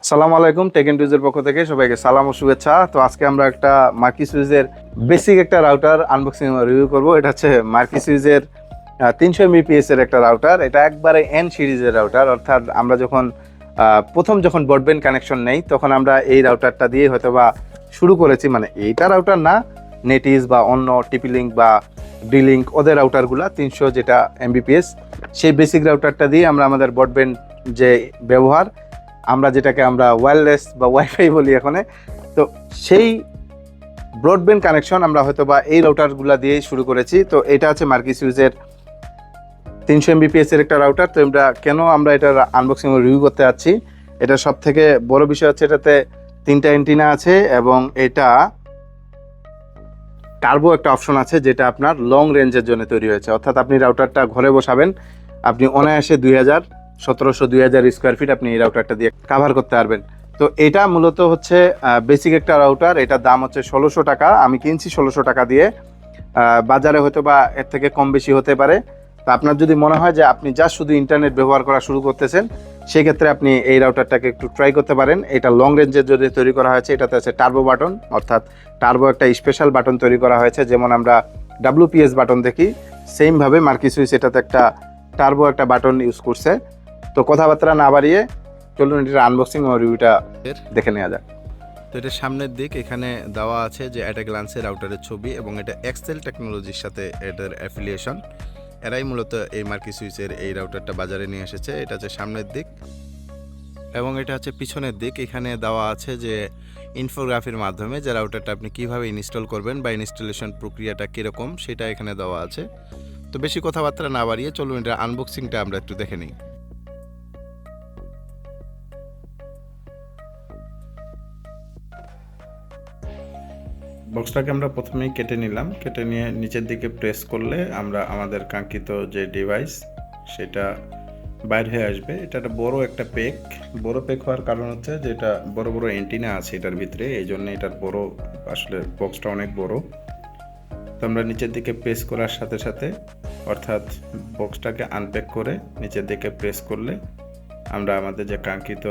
সালাম আলাইকুম, take and টুজের পক্ষ থেকে সবাইকে সালাম ও শুভেচ্ছা। তো আজকে আমরা একটা মার্কি সুইজের বেসিক একটা রাউটার আনবক্সিং রিভিউ করব। এটা হচ্ছে মার্কি সুইজের 300 এমবিপিএস এর একটা রাউটার। এটা একবারে এন সিরিজের রাউটার, অর্থাৎ আমরা যখন যখন ব্রডব্যান্ড কানেকশন নেই তখন আমরা এই রাউটারটা দিয়ে হয়তো বা শুরু করেছি। মানে এইটা রাউটার না, নেটিজ বা অন্য টিপি লিঙ্ক বা ডিলিঙ্ক ওদের রাউটারগুলা 300 যেটা এমবিপিএস, সেই বেসিক রাউটারটা দিয়ে আমরা আমাদের ব্রডব্যান্ড যে ব্যবহার, আমরা যেটাকে আমরা ওয়্যারলেস বা ওয়াইফাই বলি এখন, তো সেই ব্রডব্যান্ড কানেকশন আমরা হয়তো বা এই রাউটারগুলো দিয়ে শুরু করেছি। তো এটা আছে মার্কি সুইজের 300 এমবিপিএস এর একটা রাউটার। তো আমরা এটার আনবক্সিং রিভিউ করতে যাচ্ছি। এটা সব থেকে বড় বিষয় হচ্ছে এটাতে 3টা অ্যান্টিনা আছে এবং এটা টার্বো একটা অপশন আছে যেটা আপনার লং রেঞ্জের জন্য তৈরি হয়েছে। অর্থাৎ আপনি রাউটারটা ঘরে বসাবেন, আপনি অনায়াসে 1700-2000 স্কোয়ার ফিট আপনি এই রাউটারটা দিয়ে কাভার করতে পারবেন। তো এটা মূলত হচ্ছে বেসিক একটা রাউটার। এটার দাম হচ্ছে 1600 টাকা। আমি কিনছি 1600 টাকা দিয়ে। বাজারে হয়তো বা এর থেকে কম বেশি হতে পারে। তা আপনার যদি মনে হয় যে আপনি যা শুধু ইন্টারনেট ব্যবহার করা শুরু করতেছেন, সেক্ষেত্রে আপনি এই রাউটারটাকে একটু ট্রাই করতে পারেন। এটা লং রেঞ্জের জন্য তৈরি করা হয়েছে। এটাতে আছে টার্বো বাটন, অর্থাৎ টার্বো একটা স্পেশাল বাটন তৈরি করা হয়েছে। যেমন আমরা ডাব্লিউপিএস বাটন দেখি, সেমভাবে মার্কি সুইচ এটাতে একটা টার্বো একটা বাটন ইউজ করছে। তো কথাবার্তা না বাড়িয়ে চলুন এটার আনবক্সিং ও রিভিউটা দেখে নেওয়া যাক। তো এটা সামনের দিক এখানে দেওয়া আছে যে অ্যাট এ গ্লান্সে রাউটারের ছবি, এবং এটা এক্সেল টেকনোলজির সাথে এটার অ্যাফিলিয়েশন। এরাই মূলত এই মার্কি সুইচের এই রাউটারটা বাজারে নিয়ে এসেছে। এটা হচ্ছে সামনের দিক, এবং এটা হচ্ছে পিছনের দিক। এখানে দেওয়া আছে যে ইনফোগ্রাফির মাধ্যমে যে রাউটারটা আপনি কিভাবে ইনস্টল করবেন বা ইনস্টলেশন প্রক্রিয়াটা কীরকম সেটা এখানে দেওয়া আছে। তো বেশি কথাবার্তা না বাড়িয়ে চলুন এটা আনবক্সিংটা আমরা একটু দেখে নিই। বক্সটাকে আমরা প্রথমেই কেটে নিলাম। কেটে নিয়ে নিচের দিকে প্রেস করলে আমরা আমাদের কাঙ্ক্ষিত যে ডিভাইস সেটা বাইর হয়ে আসবে। এটা একটা বড় পেক হওয়ার কারণ হচ্ছে যে এটা বড় বড় অ্যান্টিনা আছে এটার ভিতরে, এই জন্য এটার বড়, আসলে বক্সটা অনেক বড়। তো আমরা নিচের দিকে প্রেস করার সাথে সাথে, অর্থাৎ বক্সটাকে আনপ্যাক করে নিচের দিকে প্রেস করলে আমরা আমাদের যে কাঙ্ক্ষিত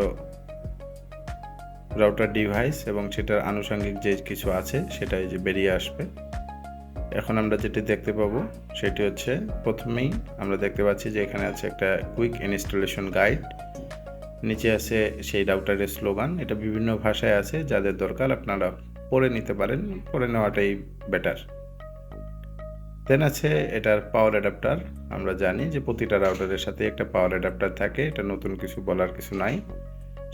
রাউটার ডিভাইস এবং সেটার আনুষঙ্গিক যে কিছু আছে সেটাই যে বেরিয়ে আসবে। এখন আমরা যেটি দেখতে পাবো সেটি হচ্ছে, প্রথমেই আমরা দেখতে পাচ্ছি যে এখানে আছে একটা কুইক ইনস্টলেশন গাইড, নিচে আছে সেই রাউটারের স্লোগান। এটা বিভিন্ন ভাষায় আছে, যাদের দরকার আপনারা পড়ে নিতে পারেন, পড়ে নেওয়াটাই বেটার। দেন আছে এটার পাওয়ার অ্যাডাপ্টার। আমরা জানি যে প্রতিটা রাউটারের সাথে একটা পাওয়ার অ্যাডাপ্টার থাকে, এটা নতুন কিছু বলার কিছু নাই।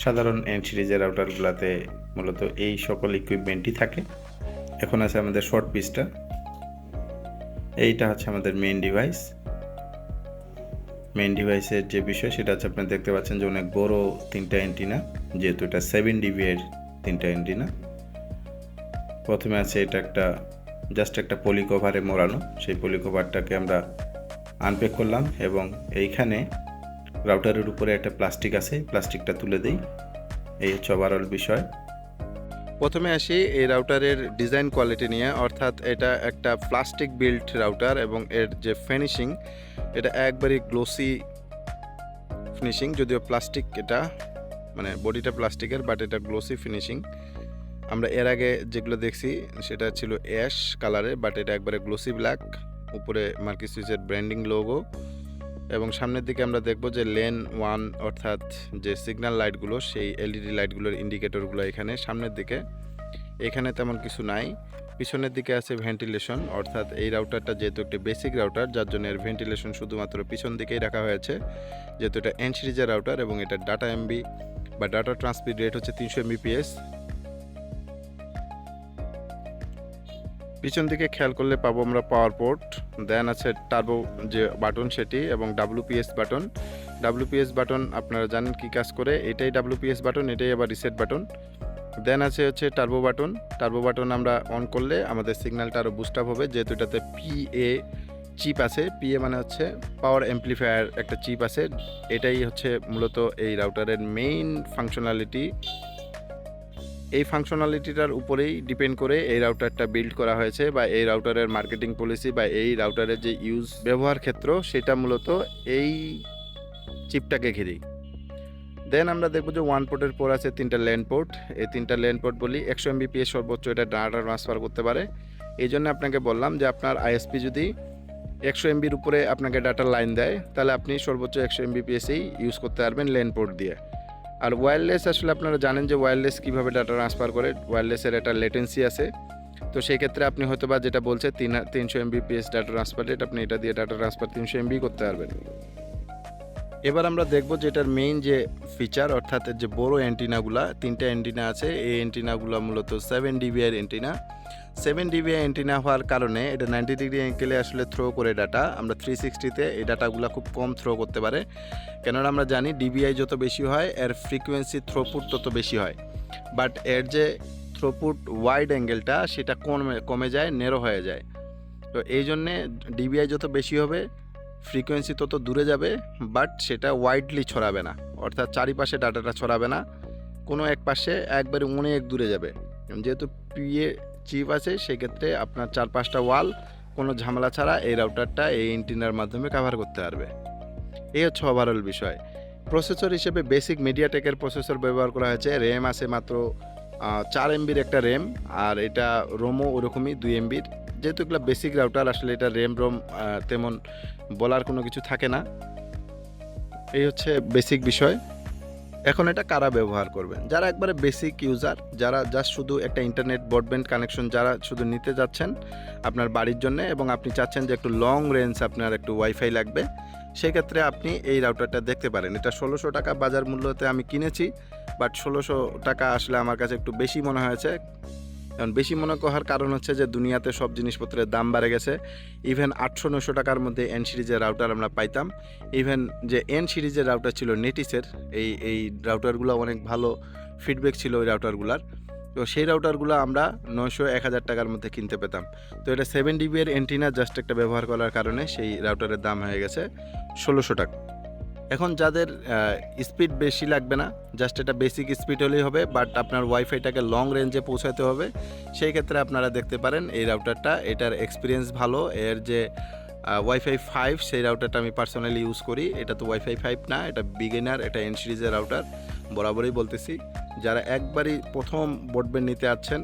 সাধারণ এন সিরিজের রাউটারগুলোতে মূলত এই সকল ইকুইপমেন্টই থাকে। এখন আছে আমাদের শর্ট পিসটা, এইটা হচ্ছে আমাদের মেইন ডিভাইসের যে বিষয় সেটা হচ্ছে আপনারা দেখতে পাচ্ছেন যে অনেক বড় 3টা অ্যান্টিনা, যেহেতু এটা 7 ডিবি এর 3টা অ্যান্টিনা। প্রথমে আছে এটা জাস্ট একটা পলি কভারে মোড়ানো, সেই পলি কভারটাকে আমরা আনপ্যাক করলাম, এবং এইখানে রাউটারের উপরে একটা প্লাস্টিক আছে, প্লাস্টিকটা তুলে দিই। এই হচ্ছে ওভারঅল বিষয়। প্রথমে আসি এই রাউটারের ডিজাইন কোয়ালিটি নিয়ে, অর্থাৎ এটা একটা প্লাস্টিক বিল্ড রাউটার, এবং এর যে ফিনিশিং এটা একবারই গ্লোসি ফিনিশিং। যদিও প্লাস্টিক, এটা মানে বডিটা প্লাস্টিকের, বাট এটা গ্লোসি ফিনিশিং। আমরা এর আগে যেগুলো দেখছি সেটা ছিল অ্যাশ কালারে, বাট এটা একবারে গ্লোসি ব্ল্যাক। উপরে মার্কি সুইচের ব্র্যান্ডিং লোগো, এবং সামনের দিকে আমরা দেখব যে লেন 1, অর্থাৎ যে সিগন্যাল লাইটগুলো, সেই এলইডি লাইটগুলোর ইন্ডিকেটরগুলো এখানে সামনের দিকে। এখানে তেমন কিছু নাই। পিছনের দিকে আছে ভেন্টিলেশন, অর্থাৎ এই রাউটারটা যেহেতু একটি বেসিক রাউটার, যার জন্য এর ভেন্টিলেশন শুধুমাত্র পিছন দিকেই রাখা হয়েছে, যেহেতু এটা এন সিরিজের রাউটার, এবং এটা ডাটা এমবি বা ডাটা ট্রান্সমিট রেট হচ্ছে 300 এমবিপিএস। পিছন দিকে খেয়াল করলে পাবো আমরা পাওয়ার পোর্ট, দেন আছে টার্বো যে বাটন সেটি, এবং ডাব্লিউপিএস বাটন আপনারা জানেন কি কাজ করে, এটাই ডাব্লিউপিএস বাটন, এটাই আবার রিসেট বাটন। দেন আছে হচ্ছে টার্বো বাটন আমরা অন করলে আমাদের সিগন্যালটা আরও বুস্ট আপ হবে, যেহেতু এটাতে পিএ চিপ আছে। পিএ মানে হচ্ছে পাওয়ার অ্যাম্প্লিফায়ার একটা চিপ আছে। এটাই হচ্ছে মূলত এই রাউটারের মেইন ফাংশনালিটি। এই ফাংশনালিটিটার উপরেই ডিপেন্ড করে এই রাউটারটা বিল্ড করা হয়েছে, বা এই রাউটারের মার্কেটিং পলিসি বা এই রাউটারের যে ব্যবহার ক্ষেত্র সেটা মূলত এই চিপটাকে ঘিরেই। দেন আমরা দেখবো যে 1 পোর্টের পর আছে 3টা ল্যান্ড পোর্ট। এই 3টা ল্যান্ড পোর্ট বলি 100 Mbps সর্বোচ্চ এটা ডাটা ট্রান্সফার করতে পারে। এই জন্য আপনাকে বললাম যে আপনার আইএসপি যদি 100 MBর উপরে আপনাকে ডাটার লাইন দেয় তাহলে আপনি সর্বোচ্চ 100 Mbps-এই ইউজ করতে পারবেন ল্যান্ড পোর্ট দিয়ে। আর ওয়্যারলেস আসলে আপনারা জানেন যে ওয়্যারলেস কীভাবে ডাটা ট্রান্সফার করে, ওয়্যারলেসের একটা লেটেন্সি আছে। তো সেই ক্ষেত্রে আপনি হয়তো বা যেটা বলছে 300 Mbps ডাটা ট্রান্সফার রেট, আপনি এটা দিয়ে ডাটা ট্রান্সফার 300 MB করতে পারবেন। এবার আমরা দেখব যে এটার মেইন যে ফিচার, অর্থাৎ যে বড় অ্যান্টিনাগুলা 3টা অ্যান্টিনা আছে, এই অ্যান্টিনাগুলো মূলত 7 dBi অ্যান্টিনা। 7 dBi অ্যান্টিনা হওয়ার কারণে এটা 90 ডিগ্রি অ্যাঙ্গেলে আসলে থ্রো করে ডাটা। আমরা 360-তে এই ডাটাগুলো খুব কম থ্রো করতে পারে, কেননা আমরা জানি ডিবিআই যত বেশি হয় এর ফ্রিকোয়েন্সি থ্রোপুট তত বেশি হয়, বাট এর যে থ্রোপুট ওয়াইড অ্যাঙ্গেলটা সেটা কমে যায়, নেরো হয়ে যায়। তো এই জন্যে ডিবিআই যত বেশি হবে ফ্রিকোয়েন্সি তত দূরে যাবে, বাট সেটা ওয়াইডলি ছড়াবে না, অর্থাৎ চারিপাশে ডাটাটা ছড়াবে না, কোনো এক পাশে একবারে অনেক দূরে যাবে। যেহেতু পিএ চিপ আছে সেক্ষেত্রে আপনার 4-5টা ওয়াল কোনো ঝামেলা ছাড়া এই রাউটারটা এই অ্যান্টেনার মাধ্যমে কভার করতে পারবে। এই হচ্ছে ওভারঅল বিষয়। প্রসেসর হিসেবে বেসিক মিডিয়াটেকের প্রসেসর ব্যবহার করা হয়েছে। র্যাম আছে মাত্র 4 MBর একটা র্যাম, আর এটা রোমও ওরকমই 2 MBর। যেহেতু এগুলো বেসিক রাউটার আসলে এটা র্যাম রোম তেমন বলার কোনো কিছু থাকে না। এই হচ্ছে বেসিক বিষয়। এখন এটা কারা ব্যবহার করবেন? যারা একবারে বেসিক ইউজার, যারা জাস্ট শুধু একটা ইন্টারনেট ব্রডব্যান্ড কানেকশন যারা শুধু নিতে যাচ্ছেন আপনার বাড়ির জন্য, এবং আপনি চাচ্ছেন যে একটু লং রেঞ্জ আপনার একটু ওয়াইফাই লাগবে, সেক্ষেত্রে আপনি এই রাউটারটা দেখতে পারেন। এটা 1600 টাকা বাজার মূল্যতে আমি কিনেছি, বাট 1600 টাকা আসলে আমার কাছে একটু বেশি মনে হয়েছে। কারণ বেশি মনে করার কারণ হচ্ছে যে দুনিয়াতে সব জিনিসপত্রের দাম বেড়ে গেছে। ইভেন 800-900 টাকার মধ্যে এন সিরিজের রাউটার আমরা পাইতাম। ইভেন যে এন সিরিজের রাউটার ছিল নেটিসের, এই রাউটারগুলো অনেক ভালো ফিডব্যাক ছিল ওই রাউটারগুলার। তো সেই রাউটারগুলো আমরা 900-1000 টাকার মধ্যে কিনতে পেতাম। তো এটা 7 dBর অ্যান্টিনা জাস্ট একটা ব্যবহার করার কারণে সেই রাউটারের দাম হয়ে গেছে 1600 টাকা। এখন যাদের স্পিড বেশি লাগবে না, জাস্ট এটা বেসিক স্পিড হলেই হবে, বাট আপনার ওয়াইফাইটাকে লং রেঞ্জে পৌঁছাতে হবে, সেই ক্ষেত্রে আপনারা দেখতে পারেন এই রাউটারটা। এটার এক্সপিরিয়েন্স ভালো। এর যে ওয়াইফাই 5 সেই রাউটারটা আমি পার্সোনালি ইউজ করি। এটা তো ওয়াইফাই 5 না, এটা বিগিনার, এটা এন সিরিজের রাউটার। বরাবরই বলতেছি, যারা একবারই প্রথম ব্রডব্যান্ড নিতে আসছেন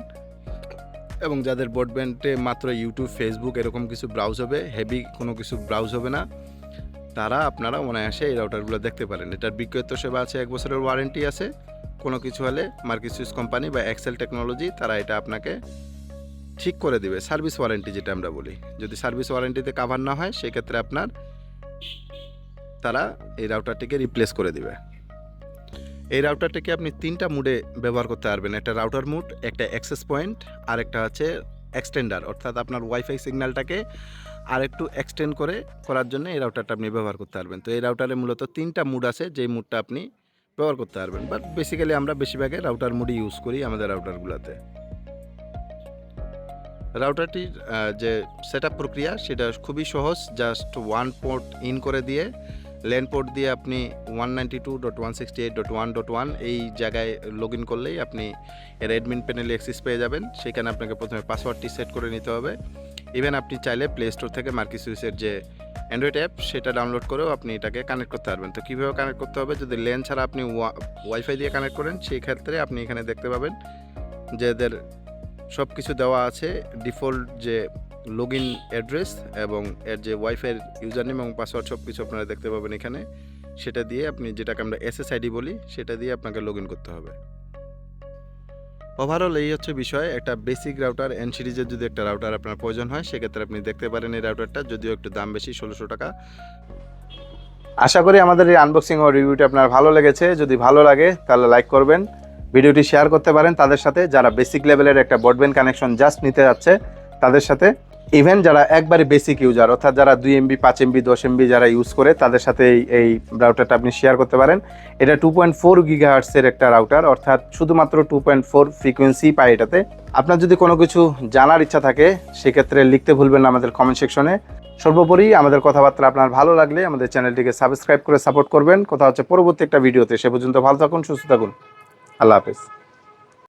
এবং যাদের ব্রডব্যান্ডে মাত্র ইউটিউব, ফেসবুক এরকম কিছু ব্রাউজ হবে, হেভি কোনো কিছু ব্রাউজ হবে না, তারা আপনারা অনায়াসে এই রাউটারগুলো দেখতে পারেন। এটার বিক্রয়ত্ব সেবা আছে, 1 বছরের ওয়ারেন্টি আছে। কোনো কিছু হলে মার্কিসুইস কোম্পানি বা এক্সেল টেকনোলজি তারা এটা আপনাকে ঠিক করে দেবে। সার্ভিস ওয়ারেন্টি যেটা আমরা বলি, যদি সার্ভিস ওয়ারেন্টিতে কাভার না হয় সেক্ষেত্রে আপনার তারা এই রাউটারটিকে রিপ্লেস করে দেবে। এই রাউটারটিকে আপনি 3টা মুডে ব্যবহার করতে পারবেন। একটা রাউটার মুড, একটা অ্যাক্সেস পয়েন্ট, আর একটা হচ্ছে এক্সটেন্ডার, অর্থাৎ আপনার ওয়াইফাই সিগন্যালটাকে আর একটু এক্সটেন্ড করার জন্য এই রাউটারটা আপনি ব্যবহার করতে পারবেন। তো এই রাউটারে মূলত 3টা মুড আছে, যেই মুডটা আপনি ব্যবহার করতে পারবেন। বাট বেসিক্যালি আমরা বেশিরভাগে রাউটার মুডই ইউজ করি আমাদের রাউটারগুলোতে। রাউটারটির যে সেটআপ প্রক্রিয়া সেটা খুবই সহজ। জাস্ট 1 পোর্ট ইন করে দিয়ে ল্যান পোর্ট দিয়ে আপনি 192.168.1.1 এই জায়গায় লগ ইন করলেই আপনি এর অ্যাডমিন প্যানেলে অ্যাক্সেস পেয়ে যাবেন। সেখানে আপনাকে প্রথমে পাসওয়ার্ডটি সেট করে নিতে হবে। ইভেন আপনি চাইলে প্লে স্টোর থেকে মার্কিসুইসের যে অ্যান্ড্রয়েড অ্যাপ সেটা ডাউনলোড করেও আপনি এটাকে কানেক্ট করতে পারবেন। তো কীভাবে কানেক্ট করতে হবে? যদি ল্যান ছাড়া আপনি ওয়াইফাই দিয়ে কানেক্ট করেন, সেই ক্ষেত্রে আপনি এখানে দেখতে পাবেন যে এদের সব কিছু দেওয়া আছে। ডিফল্ট যে লগ ইন অ্যাড্রেস এবং এর যে ওয়াইফাইয়ের ইউজার নেম এবং পাসওয়ার্ড সব কিছু আপনারা দেখতে পাবেন এখানে। সেটা দিয়ে আপনি, যেটাকে আমরা SSID বলি, সেটা দিয়ে আপনাকে লগ ইন করতে হবে। ওভারঅল এই হচ্ছে বিষয়। একটা বেসিক রাউটার এন সিরিজের যদি একটা রাউটার আপনার প্রয়োজন হয় সেক্ষেত্রে আপনি দেখতে পারেন এই রাউটারটা, যদিও একটু দাম বেশি, 1600 টাকা। আশা করি আমাদের এই আনবক্সিং ও রিভিউটা আপনার ভালো লেগেছে। যদি ভালো লাগে তাহলে লাইক করবেন, ভিডিওটি শেয়ার করতে পারেন তাদের সাথে যারা বেসিক লেভেলের একটা ব্রডব্যান্ড কানেকশন জাস্ট নিতে যাচ্ছে তাদের সাথে। ইভেন যারা একবারে বেসিক ইউজার, অর্থাৎ যারা 2 MB, 5 MB, 10 MB যারা ইউজ করে তাদের সাথে এই রাউটারটা আপনি শেয়ার করতে পারেন। এটা 2.4 GHz-এর একটা রাউটার, অর্থাৎ শুধুমাত্র 2.4 ফ্রিকোয়েন্সি পায় এটাতে। আপনার যদি কোনো কিছু জানার ইচ্ছা থাকে সেক্ষেত্রে লিখতে ভুলবেন না আমাদের কমেন্ট সেকশনে। সর্বোপরি আমাদের কথাবার্তা আপনার ভালো লাগলে আমাদের চ্যানেলটিকে সাবস্ক্রাইব করে সাপোর্ট করবেন। কথা হচ্ছে পরবর্তী একটা ভিডিওতে। সে পর্যন্ত ভালো থাকুন, সুস্থ থাকুন। আল্লাহ হাফেজ।